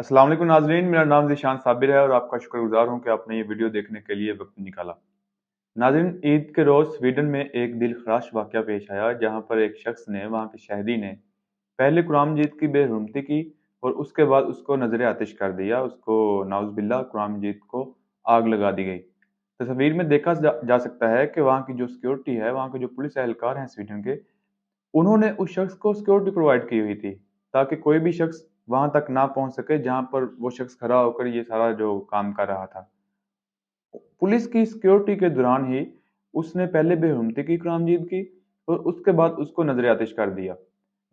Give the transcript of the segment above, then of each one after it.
अस्सलाम वालेकुम नाजरीन, मेरा नाम ज़ीशान साबिर है और आपका शुक्रगुजार हूँ कि आपने ये वीडियो देखने के लिए वक्त निकाला। नाज़रीन, ईद के रोज़ स्वीडन में एक दिलखराश वाक़या पेश आया जहाँ पर एक शख्स ने, वहाँ के शहरी ने, पहले कुरान मजीद की बेहुरमती की और उसके बाद उसको नज़र आतिश कर दिया। उसको नाउज़ुबिल्लाह कुरान मजीद को आग लगा दी गई। तस्वीर में देखा जा सकता है कि वहाँ की जो सिक्योरिटी है, वहाँ के जो पुलिस एहलकार हैं स्वीडन के, उन्होंने उस शख्स को सिक्योरिटी प्रोवाइड की हुई थी, ताकि कोई भी शख्स वहाँ तक ना पहुँच सके जहाँ पर वो शख्स खड़ा होकर ये सारा जो काम कर रहा था। पुलिस की सिक्योरिटी के दौरान ही उसने पहले बेहुरमती की कुरान मजीद की और उसके बाद उसको नज़र आतिश कर दिया।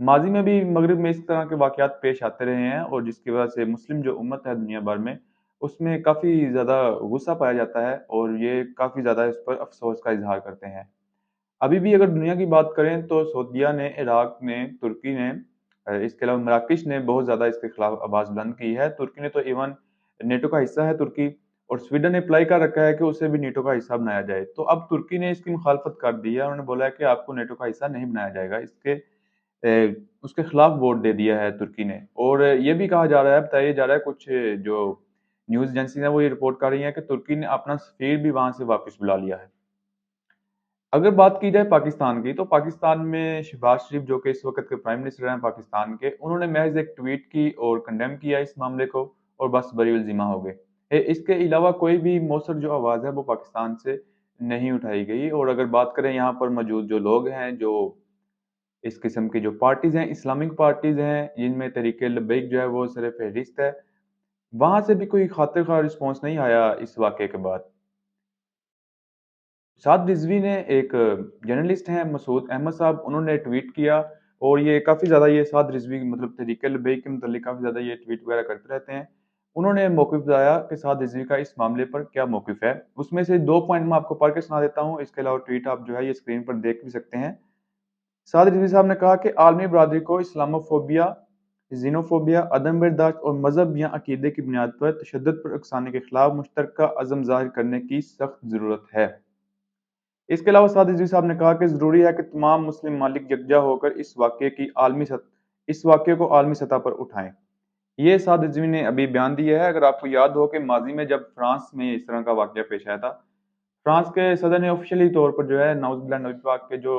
माज़ी में भी मगरिब में इस तरह के वाक़यात पेश आते रहे हैं और जिसकी वज़ह से मुस्लिम जो उम्मत है दुनिया भर में, उसमें काफ़ी ज़्यादा गुस्सा पाया जाता है और ये काफ़ी ज़्यादा इस पर अफ़सोस का इज़हार करते हैं। अभी भी अगर दुनिया की बात करें तो सऊदीया ने, इराक ने, तुर्की ने, इसके अलावा मराकश ने बहुत ज़्यादा इसके खिलाफ आवाज़ बुलंद की है। तुर्की ने तो इवन नेटो का हिस्सा है तुर्की, और स्वीडन ने अप्लाई कर रखा है कि उसे भी नेटो का हिस्सा बनाया जाए। तो अब तुर्की ने इसकी मुखालफत कर दी है। उन्होंने बोला है कि आपको नेटो का हिस्सा नहीं बनाया जाएगा। उसके खिलाफ वोट दे दिया है तुर्की ने। और ये भी कहा जा रहा है, बताया जा रहा है, कुछ जो न्यूज़ एजेंसी हैं वो ये रिपोर्ट कर रही हैं कि तुर्की ने अपना सफ़ीर भी वहाँ से वापस बुला लिया है। अगर बात की जाए पाकिस्तान की, तो पाकिस्तान में शहबाज शरीफ, जो कि इस वक़्त के प्राइम मिनिस्टर हैं पाकिस्तान के, उन्होंने महज़ एक ट्वीट की और कंडेम किया इस मामले को और बस बरी ज़िम्मा हो गए। इसके अलावा कोई भी मौसर जो आवाज़ है वो पाकिस्तान से नहीं उठाई गई। और अगर बात करें यहाँ पर मौजूद जो लोग हैं, जो इस किस्म की जो पार्टीज़ हैं, इस्लामिक पार्टीज़ हैं, जिनमें तहरीक-ए-लब्बैक जो है वो सर-ए-फ़हरिस्त है, वहाँ से भी कोई खातिर ख़्वाह रिस्पॉन्स नहीं आया इस वाक़ये के बाद। साद रिज़वी ने, एक जर्नलिस्ट हैं मसूद अहमद साहब, उन्होंने ट्वीट किया और ये काफ़ी ज़्यादा, ये साद रिज़वी मतलब तहरीक-ए-लब्बैक के मुतालिक काफ़ी ज़्यादा ये ट्वीट वगैरह करते रहते हैं। उन्होंने मौक़िफ़ बताया कि साद रिज़वी का इस मामले पर क्या मौक़िफ़ है। उसमें से 2 पॉइंट मैं आपको पढ़ के सुना देता हूँ, इसके अलावा ट्वीट आप जो है ये स्क्रीन पर देख भी सकते हैं। साद रिज़वी साहब ने कहा कि आलमी बरादरी को इस्लामोफ़ोबिया, ज़ीनोफ़ोबिया, अदम बर्दाश्त और मज़हब या अक़ीदे की बुनियाद पर तशद्दुद पर उकसाने के खिलाफ मुश्तरका अज़्म ज़ाहिर करने की सख्त ज़रूरत है। इसके अलावा साद रिज़वी साहब ने कहा कि ज़रूरी है कि तमाम मुस्लिम ममालिक यकजा होकर इस वाक़ये को आलमी सतह पर उठाएँ। ये साद रिज़वी ने अभी बयान दिया है। अगर आपको याद हो कि माज़ी में जब फ्रांस में इस तरह का वाक़या पेश आया था, फ्रांस के सदर ने ऑफ़िशियली तौर पर जो है नाउज़ुबिल्लाह नबी पाक के जो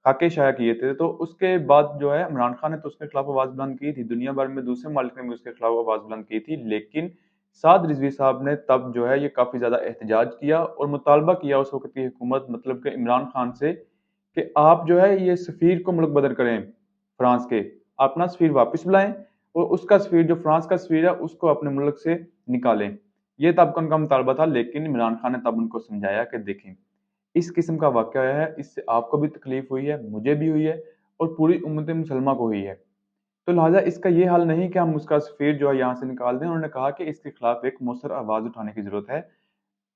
खाके शाया किए थे, तो उसके बाद जो है इमरान खान ने तो उसके खिलाफ आवाज़ बुलंद की थी, दुनिया भर में दूसरे मुल्क ने भी उसके खिलाफ आवाज़ बुलंद की थी, लेकिन साद रिज़वी साहब ने तब जो है ये काफ़ी ज़्यादा एहतजाज किया और मुतालबा किया उस वक़्त की हुकूमत, मतलब कि इमरान खान से, कि आप जो है ये सफ़ीर को मुल्क बदर करें फ्रांस के, अपना सफ़ीर वापस बुलाएँ और उसका सफ़ीर, जो फ्रांस का सफ़ीर है, उसको अपने मुल्क से निकालें। ये तब का उनका मुतालबा था, लेकिन इमरान खान ने तब उनको समझाया कि देखें, इस किस्म का वाक़या है, इससे आपको भी तकलीफ़ हुई है, मुझे भी हुई है और पूरी उम्मत मुसलमा को हुई है। तो लिहाज़ा इसका ये हल नहीं कि हम उसका सफ़ीर जो है यहाँ से निकाल दें। उन्होंने कहा कि इसके खिलाफ एक मौसर आवाज़ उठाने की ज़रूरत है।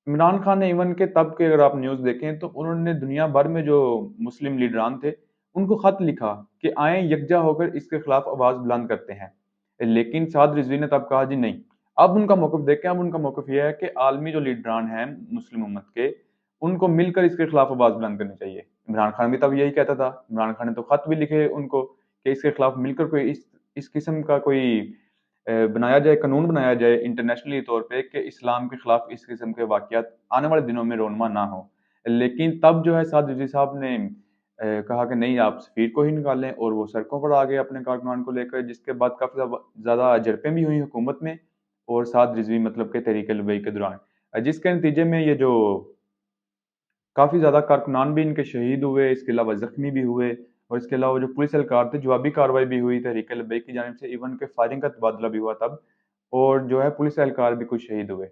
इमरान खान ने इवन के तब के, अगर आप न्यूज़ देखें, तो उन्होंने दुनिया भर में जो मुस्लिम लीडरान थे, उनको ख़त लिखा कि आएँ यकजा होकर इसके खिलाफ आवाज़ बुलंद करते हैं। लेकिन साद रिज़वी ने तब कहा जी नहीं। अब उनका मौक़िफ़ देखें, अब उनका मौक़िफ़ ये है कि आलमी जो लीडरान हैं मुस्लिम उम्मत के, उनको मिलकर इसके खिलाफ आवाज़ बुलंद करनी चाहिए। इमरान खान भी तब यही कहता था। इमरान खान ने तो ख़त भी लिखे उनको कि इसके खिलाफ मिलकर कोई इस किस्म का कोई बनाया जाए, कानून बनाया जाए इंटरनेशनली तौर पे, कि इस्लाम के खिलाफ इस किस्म के वाक़यात आने वाले दिनों में रोनमा ना हो। लेकिन तब जो है साद रिज़वी साहब ने कहा कि नहीं, आप सफ़ीर को ही निकालें, और वो सड़कों पर आ गए अपने कारकुनान को लेकर, जिसके बाद काफ़ी ज़्यादा झड़पें भी हुई हुकूमत में और साद रिज़वी मतलब के तहरीक-ए-लब्बैक के दौरान। जिसके नतीजे में ये जो काफ़ी ज़्यादा कारकुनान भी इनके शहीद हुए, इसके अलावा ज़ख्मी भी हुए, और इसके अलावा जो पुलिस एहलकार थे, जवाबी कार्रवाई भी हुई तहरीक-ए-लब्बैक की जानिब से, इवन के फायरिंग का तबादला भी हुआ तब, और जो है पुलिस एहलकार भी कुछ शहीद हुए।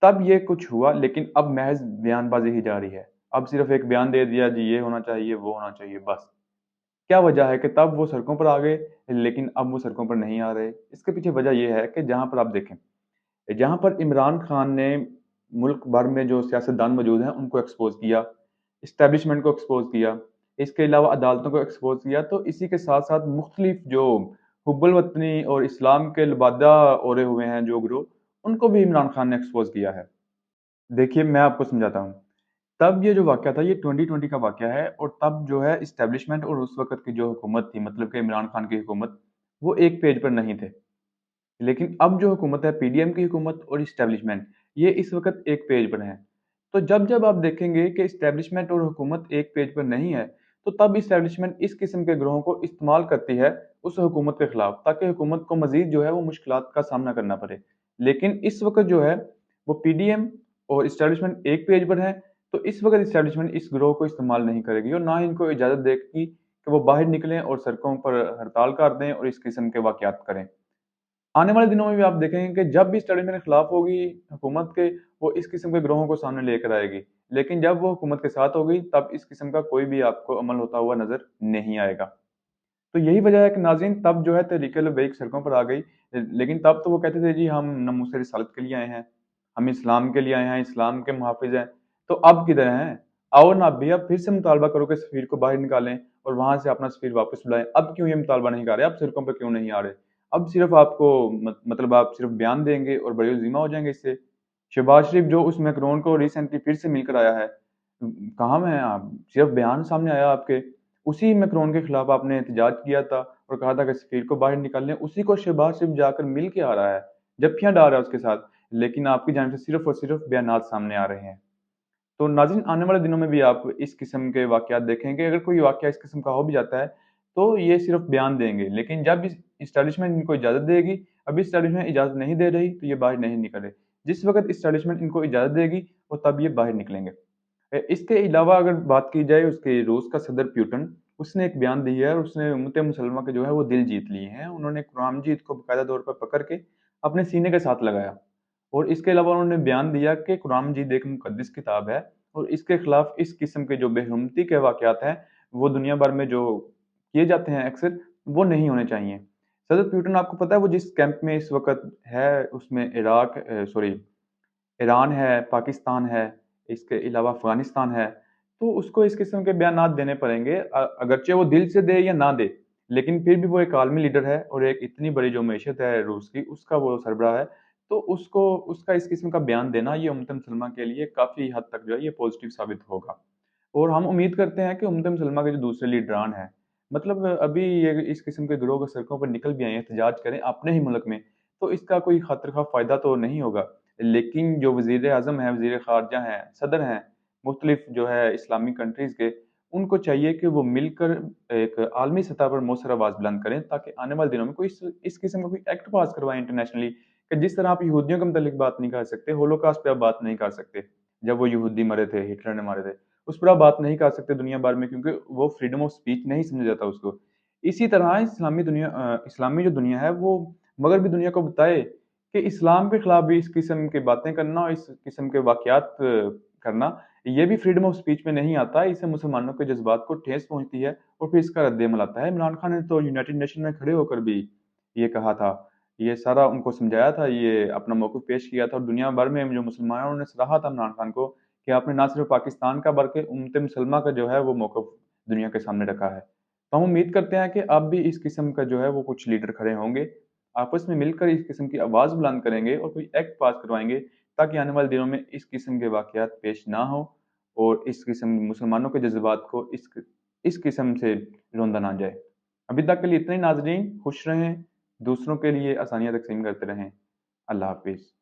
तब ये कुछ हुआ, लेकिन अब महज़ बयानबाज़ी ही जारी है। अब सिर्फ़ एक बयान दे दिया जी, ये होना चाहिए, वो होना चाहिए, बस। क्या वजह है कि तब वो सड़कों पर आ गए, लेकिन अब वो सड़कों पर नहीं आ रहे? इसके पीछे वजह ये है कि जहाँ पर आप देखें, जहाँ पर इमरान खान ने मुल्क भर में जो सियासतदान मौजूद हैं, उनको एक्सपोज़ किया, एस्टेब्लिशमेंट को एक्सपोज़ किया, इसके अलावा अदालतों को एक्सपोज़ किया, तो इसी के साथ-साथ मुख्तलिफ जो हुब्बुल वतनी और इस्लाम के लबादा ओढ़े हुए हैं जो ग्रुप, उनको भी इमरान खान ने एक्सपोज़ किया है। देखिए, मैं आपको समझाता हूँ। तब ये जो वाक़या था, ये 2020 का वाक़या है, और तब जो है एस्टेब्लिशमेंट और उस वक़्त की जो हुकूमत थी, मतलब कि इमरान खान की हुकूमत, वो एक पेज पर नहीं थे। लेकिन अब जो हुकूमत है, पीडीएम की हुकूमत और इस्टेब्लिशमेंट, ये इस वक़्त एक पेज पर हैं। तो जब-जब आप देखेंगे कि इस्टेब्लिशमेंट और हुकूमत एक पेज पर नहीं है, तो तब इस्टेब्लिशमेंट इस किस्म के गिरोहों को इस्तेमाल करती है उस हुकूमत के खिलाफ, ताकि हुकूमत को मज़ीद जो है वो मुश्किलात का सामना करना पड़े। लेकिन इस वक़्त जो है वो पीडीएम और इस्टेब्लिशमेंट एक पेज पर हैं, तो इस वक़्त इस्टेब्लिशमेंट इस गिरोह को इस्तेमाल नहीं करेगी और ना ही इनको इजाज़त देगी कि वो बाहर निकलें और सड़कों पर हड़ताल कर दें और इस किस्म के वाक़यात करें। आने वाले दिनों में भी आप देखेंगे कि जब भी स्टडी मेरे खिलाफ होगी हुकूमत के, वो इस किस्म के गिरोहों को सामने लेकर आएगी। लेकिन जब वो हुकूमत के साथ होगी, तब इस किस्म का कोई भी आपको अमल होता हुआ नज़र नहीं आएगा। तो यही वजह है कि नाज़रीन तब जो है तहरीक-ए-लब्बैक सड़कों पर आ गई। लेकिन तब तो वो कहते थे जी हम नमूसे रिसालत के लिए आए हैं, हम इस्लाम के लिए आए हैं, इस्लाम के मुहाफ़िज़ हैं। तो अब किधर हैं? आओ ना अभी अब फिर से मुतालबा करो कि सफ़ीर को बाहर निकालें और वहाँ से अपना सफ़ीर वापस बुलाएँ। अब क्यों ये मुतालबा नहीं कर रहे? अब सड़कों पे क्यों नहीं आ रहे? अब सिर्फ़ आपको मतलब आप सिर्फ़ बयान देंगे और बरी-उल-ज़िम्मा हो जाएँगे इससे। शहबाज़ शरीफ़ जो उस मैक्रोन को रिसेंटली फिर से मिलकर आया है, कहाँ में हैं आप? सिर्फ़ बयान सामने आया आपके। उसी मैक्रोन के खिलाफ आपने एहतजाज किया था और कहा था कि सफ़ीर को बाहर निकालें, उसी को शहबाज़ शरीफ़ जाकर मिल के आ रहा है, जफ्फियाँ डाल रहा है उसके साथ, लेकिन आपकी जानिब से सिर्फ़ और सिर्फ़ बयानात सामने आ रहे हैं। तो नाज़रीन आने वाले दिनों में भी आप इस किस्म के वाक़यात देखेंगे, अगर कोई वाक़या इस किस्म का हो भी जाता है, तो ये सिर्फ़ बयान देंगे, लेकिन जब इस एस्टेब्लिशमेंट इनको इजाज़त देगी, अभी एस्टेब्लिशमेंट इजाज़त नहीं दे रही, तो ये बाहर नहीं निकले। जिस वक़्त एस्टेब्लिशमेंट इनको इजाज़त देगी, वो तब ये बाहर निकलेंगे। इसके अलावा अगर बात की जाए उसके रूस का सदर प्यूटन, उसने एक बयान दिया है और उसने उम्मत मुसलमा के जो है वो दिल जीत लिए हैं। उन्होंने कुरान मजीद को बाकायदा तौर पर पकड़ के अपने सीने के साथ लगाया और इसके अलावा उन्होंने बयान दिया कि कुरान मजीद एक मुक़द्दस किताब है और इसके खिलाफ इस किस्म के जो बेहुरमती के वाक़यात हैं, वो दुनिया भर में जो किए जाते हैं अक्सर, वो नहीं होने चाहिए। सदर प्यूटन आपको पता है वो जिस कैंप में इस वक़्त है, उसमें ईरान है, पाकिस्तान है, इसके अलावा अफ़गानिस्तान है, तो उसको इस किस्म के बयानात देने पड़ेंगे अगरचे वो दिल से दे या ना दे, लेकिन फिर भी वो एक आलमी लीडर है और एक इतनी बड़ी जो मईशत है रूस की, उसका वो सरबराह है, तो उसको उसका इस किस्म का बयान देना ये उम्मत मुसलमा के लिए काफ़ी हद तक जो है ये पॉज़िटिव साबित होगा। और हम उम्मीद करते हैं कि उम्मत मुसलमा के जो दूसरे लीडरान हैं, मतलब अभी ये इस किस्म के गिरोह सड़कों पर निकल भी आए हैं, एहतजाज करें अपने ही मुल्क में, तो इसका कोई खातिर-ख़्वाह फ़ायदा तो नहीं होगा। लेकिन जो वज़ीर-ए-आज़म हैं, वज़ीर-ए-ख़ारिजा हैं, सदर हैं, मुख़्तलिफ़ जो है इस्लामी कंट्रीज़ के, उनको चाहिए कि वो मिलकर एक आलमी सतह पर मौसर आवाज़ बुलंद करें ताकि आने वाले दिनों में कोई इस किस्म का कोई एक्ट पास करवाएँ इंटरनेशनली कि जिस तरह आप यहूदियों के मुतालिक बात नहीं कर सकते, होलोकॉस्ट पे आप बात नहीं कर सकते, जब वो यहूदी मरे थे, हिटलर ने मारे थे। उस पर आप बात नहीं कर सकते दुनिया भर में क्योंकि वो फ्रीडम ऑफ स्पीच नहीं समझा जाता उसको। इसी तरह इस्लामी जो दुनिया है वो मगरबी दुनिया को बताए कि इस्लाम के खिलाफ भी इस किस्म की बातें करना और इस किस्म के वाक़यात करना, ये भी फ्रीडम ऑफ स्पीच में नहीं आता। इससे मुसलमानों के जज़्बात को ठेस पहुँचती है और फिर इसका रद्द-ए-अमल आता है। इमरान खान ने तो यूनाइटेड नेशन में खड़े होकर भी ये कहा था, ये सारा उनको समझाया था, ये अपना मौक़िफ़ पेश किया था और दुनिया भर में जो मुसलमानों ने सराहा था इमरान खान को कि आपने ना सिर्फ़ पाकिस्तान का बल्कि उम्मत मुसलमा का जो है वो मौक़िफ़ दुनिया के सामने रखा है। तो हम उम्मीद करते हैं कि अब भी इस किस्म का जो है वो कुछ लीडर खड़े होंगे, आपस में मिलकर इस किस्म की आवाज़ बुलंद करेंगे और कोई एक्ट पास करवाएँगे ताकि आने वाले दिनों में इस किस्म के वाक़यात पेश ना हों और इस किस्म मुसलमानों के जज़्बात को इस किस्म से रौंदा ना जाए। अभी तक के लिए इतना ही नाज़रीन, खुश रहें, दूसरों के लिए आसानियाँ तक़सीम करते रहें। अल्लाह हाफ़िज़।